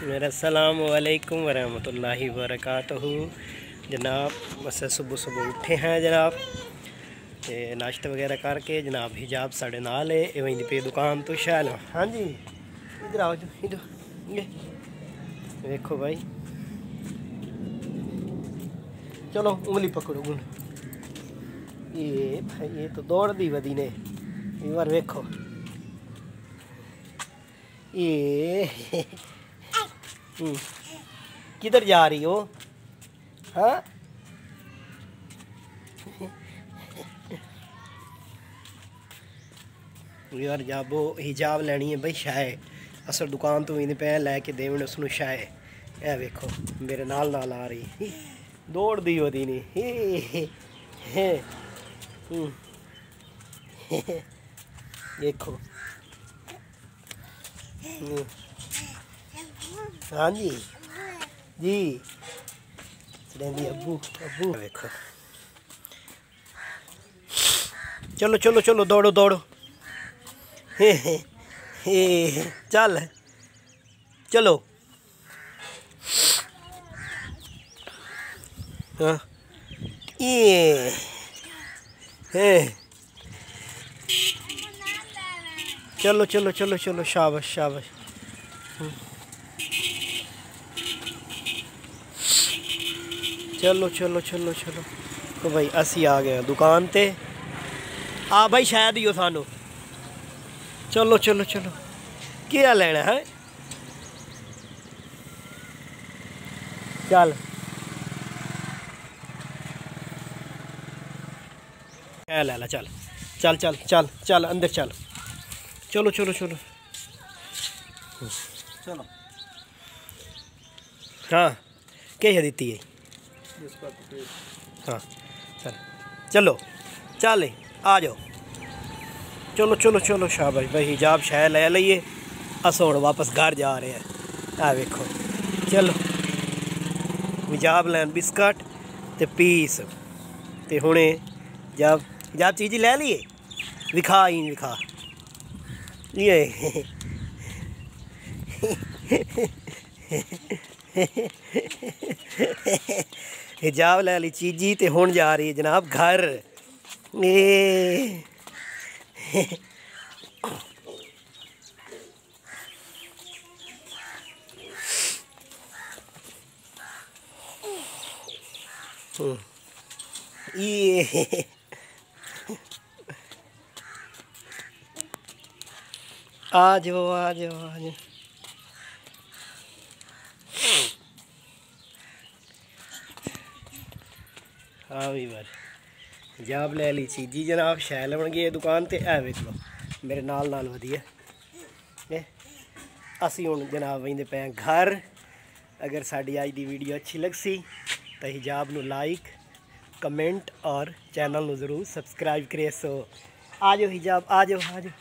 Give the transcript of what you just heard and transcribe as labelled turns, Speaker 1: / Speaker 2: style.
Speaker 1: मेरा अस्सलाम वालेकुम वरहमतुल्लाहि वबरकातुहू। जनाब बस सुबह सुबह उठे हैं जनाब, नाश्ता वगैरह करके जनाब हिजाब साढ़े नाल है वहीं पे दुकान तो शैल। हाँ जी इधर आओ, इधर ये देखो भाई, चलो उंगली पकड़ो ये भाई, ये तो दौड़ दी वधी ने एक बार देखो ये किधर जा रही हो? हाँ यार जाबो हिजाब लैनी है बई शाय असल दुकान तो इन पे लैके देवन उसनू शाय ए वेखो मेरे नाल नाल आ रही दौड़ दी वधी नहीं देखो। हाँ जी जी अबू अबू देखो, चलो चलो चलो दौड़ो दौड़ो चल चलो। हाँ ये चलो चलो चलो चलो शाबाश शाबाश। चलो चलो चलो चलो तो भाई असी आ गए दुकान ते। आ भाई शायद ही हो सानू। चलो चलो चलो क्या लेना है? चल क्या ले ला, चल चल चल चल चल अंदर चल। चलो चलो चलो चलो। हाँ क्या देती है? हाँ चल चलो चल आ जाओ। चलो चलो चलो शाबाश भाई, हिजाब शायद ले लीए अस हुण वापस घर जा रहे हैं। आ वेखो चलो हिजाब लैन बिस्कट ते पीस ते हुणे जब हिजाब चीज़ ले लिए विखा ही विखा ये हिजाब ले ली चीजी ते हुण जा रही है जनाब घर। ये आ जाओ आ जाओ आ जाओ। हाँ भी बार हिजाब ले ली चीजी जनाब शैल बन गई दुकान ते। ऐ वेख लो मेरे नाल नाल वधिया असी हुण जनाब वहीं पे हैं घर। अगर साड़ी अज की वीडियो अच्छी लगसी तो हिजाब नू लाइक कमेंट और चैनल नू ज़रूर सब्सक्राइब करे। सो आ जाओ हिजाब आ जाओ आ जाओ।